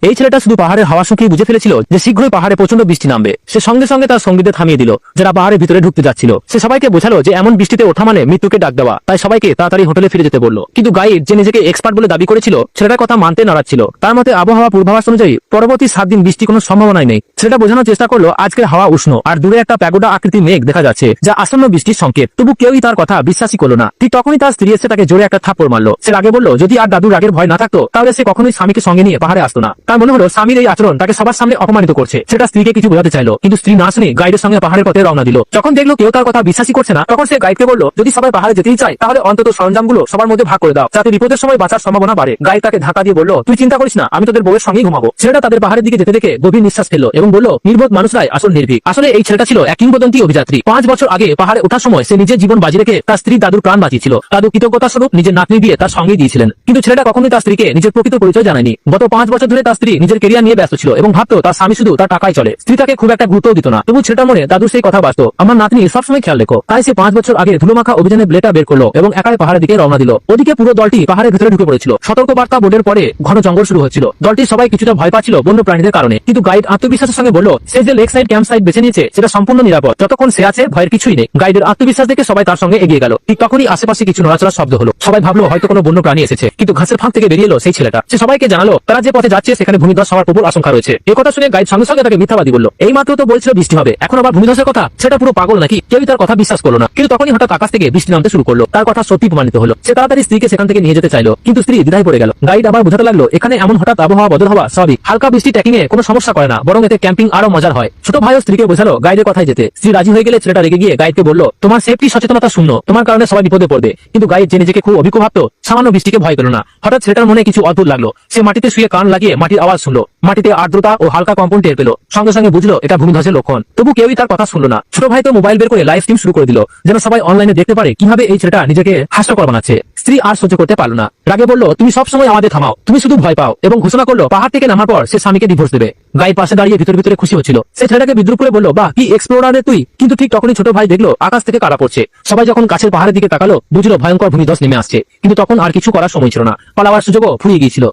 এই ছেলেটা শুধু পাহাড়ের হাওয়া শুকিয়ে বুঝে ফেলেছিল যে শীঘ্রই পাহাড়ে প্রচন্ড বৃষ্টি নামবে। সে সঙ্গে সঙ্গে তার সঙ্গীদের থামিয়ে দিল যারা পাহাড়ের ভিতরে ঢুকতে যাচ্ছিল। সে সবাইকে বোঝালো যে এমন বৃষ্টিতে ওঠা মানে মৃত্যুকে ডাক দেওয়া, তাই সবাইকে তাড়াতাড়ি হোটেলে ফিরে যেতে বলল। কিন্তু গাইড, যে নিজেকে এক্সপার্ট বলে দাবি করেছিল, ছেলেটার কথা মানতে নারাজ ছিল। তার মতে আবহাওয়া পূর্বাভাস অনুযায়ী পরবর্তী 7 দিন বৃষ্টি কোনো সম্ভাবনাই নেই। ছেলেটা বোঝানোর চেষ্টা করলো আজকের হাওয়া উষ্ণ আর দূরে একটা প্যাগোডা আকৃতি মেঘ দেখা যাচ্ছে যা আসন্ন বৃষ্টির সংকেত। তবু কেউই তার কথা বিশ্বাসই করলো না। ঠিক তখনই তার স্ত্রী এসে তাকে জোরে একটা থাপ্পড় মারলো। সে আগে বলল যদি আর দাদুর রাগের ভয় না থাকতো তাহলে সে কখনোই স্বামীকে সঙ্গে নিয়ে পাহাড়ে আসতো না। তার মনে হলো স্বামীর এই আচরণ তাকে সবার সামনে অপমানিত করছে। সেটা স্ত্রীকে কিছু বোঝাতে চাইলো, কিন্তু স্ত্রী না শুনে গাইডের সঙ্গে পাহাড়ের পথে রওনা দিল। যখন দেখলো কেউ তার কথা বিশ্বাসই করছে না, তখন সে গাইডকে বলল যদি সবাই পাহাড়ে যেতেই চায় তাহলে অন্তত সরঞ্জামগুলো সবার মধ্যে ভাগ করে দাও, যাতে বিপদের সময় বাঁচার সম্ভাবনা বাড়ে। গাইড তাকে ধাক্কা দিয়ে বলল তুই চিন্তা করিস না, আমি তোদের বউয়ের সঙ্গেই ঘুমাবো। ছেলেটা তাদের পাহাড়ের দিকে যেতে দেখে গভীর নিঃশ্বাস ফেললো এবং বলল নির্বোধ মানুষরাই আসল নির্ভীক। আসলে এই ছেলেটা ছিল এক কিংবদন্তি অভিযাত্রী। 5 বছর আগে পাহাড়ে ওঠার সময় সে নিজের জীবন বাজি রেখে তার স্ত্রী দাদুর প্রাণ বাঁচিয়েছিল। দাদু কৃতজ্ঞতা স্বরূপ নিজের নাতনি দিয়ে তার সঙ্গে দিয়েছিলেন। কিন্তু ছেলেটা কখনোই তার স্ত্রীকে নিজের প্রকৃত পরিচয় জানায়নি। গত 5 বছর ধরে তার স্ত্রী নিজের কেরিয়ার নিয়ে ব্যস্ত ছিল এবং ভাবতো তার স্বামী শুধু তার টাকায় চলে। স্ত্রী তাকে খুব একটা গুরুত্ব দিত না। তবু ছেলেটার মনে দাদুর সেই কথা বাঁচত, আমার নাতনি সবসময় খেয়াল রেখো। তাই সে 5 বছর আগে ধুলোমাখা অভিযানে ব্লেডটা বের করলো এবং একাই পাহাড়ের দিকে রওনা দিল। ওদিকে পুরো দলটি পাহাড়ের ভিতরে ঢুকে পড়েছিল। সতর্কবার্তা বোর্ডের পরে ঘন জঙ্গল শুরু হচ্ছিল। দলটির সবাই কিছুটা ভয় পাচ্ছিল বন্য প্রাণীদের কারণে, কিন্তু গাইড আত্মবিশ্বাসের সঙ্গে বলল সে যে লেক সাইড ক্যাম্প সাইট বেছে নিয়েছে সেটা সম্পূর্ণ নিরাপদ। যতক্ষণ সে আছে ভয়ের কিছুই নেই। গাইডের আত্মবিশ্বাস দেখে সবাই তার সঙ্গে এগিয়ে গেল। ঠিক তখনই আশেপাশে কিছু নড়াচড়ার শব্দ হলো। সবাই ভাবলো হয়তো কোনো বন্য প্রাণী এসেছে, কিন্তু ঘাসের ফাঁক থেকে বেরিয়ে এলো সেই ছেলেটা। সে সবাইকে জানালো তারা যে পথে যাচ্ছে সেখানে ভূমিধস হওয়ার প্রবল আশঙ্কা রয়েছে। এই কথা শুনে গাইড সঙ্গে সঙ্গে তাকে মিথ্যাবাদী বলল। এই মাত্র তো বলছিল বৃষ্টি হবে, এখন আবার ভূমিধসের কথা। সেটা পুরো পাগল নাকি? কেউই তার কথা বিশ্বাস করলো না। কিন্তু তখনই হঠাৎ আকাশ থেকে বৃষ্টি নামতে শুরু করলো। তার কথা সত্যি প্রমাণিত হলো। সে তাড়াতাড়ি স্ত্রীকে সেখান থেকে নিয়ে যেতে চাইলো, কিন্তু স্ত্রী দ্বিধায় পড়ে গেল। গাইড আবার বোঝাতে লাগলো এখানে এমন হঠাৎ আবহাওয়া বদল হওয়া স্বাভাবিক। হালকা বৃষ্টি ট্রেকিং এ কোনো সমস্যা করে না, বরং এতে ক্যাম্পিং আরো মজার হয়। ছোট ভাইও স্ত্রীকে বোঝালো গাইডের কথাই যেতে। স্ত্রী রাজি হয়ে গেলে ছেলেটা রেগে গিয়ে গাইডকে বলল তোমার সেফটি সচেতনতা শূন্য, তোমার কারণে সবাই বিপদে পড়বে। কিন্তু গাইড যে নিজেকে খুব অভিজ্ঞ ভাবতো, সামান্য বৃষ্টিকে ভয় পেল না। হঠাৎ ছেলেটার মনে কিছু অদ্ভুত লাগলো। সে মাটিতে শুয়ে কান লাগিয়ে মাটির আওয়াজ শুনলো। মাটিতে আর্দ্রতা ও হালকা কম্পন টের পেল। সঙ্গে সঙ্গে বুঝলো এটা ভূমিধসের লক্ষণ। তবু কেউই তার কথা শুনলো না। ছোট ভাই তো মোবাইল বের করে লাইভ স্ট্রিম শুরু করে দিল, যেন সবাই অনলাইনে দেখতে পারে কিভাবে এই ছেলেটা নিজেকে হাস্যকর বানাচ্ছে। স্ত্রী আর সহ্য করতে পারল না। রাগে বলল তুমি সবসময় আমাদের থামাও, তুমি শুধু ভয় পাও, এবং ঘোষণা করলো পাহাড় থেকে নামার পর সে স্বামীকে ডিভোর্স দেবে। গাইড পাশে দাঁড়িয়ে ভিতরে ভিতরে খুশি হচ্ছিল। সে ছেলেটাকে বিদ্রুপ করে বলল বাহ কি এক্সপ্লোরার তুই। কিন্তু ঠিক তখনই ছোট ভাই দেখলো আকাশ থেকে কাটা পড়ছে। সবাই যখন কাছের পাহাড়ের দিকে তাকালো বুঝলো ভয়ঙ্কর ভূমিধস নেমে আসছে। কিন্তু তখন আর কিছু করার সময় ছিল না, পালাবার সুযোগও ফুরিয়ে গিয়েছিল।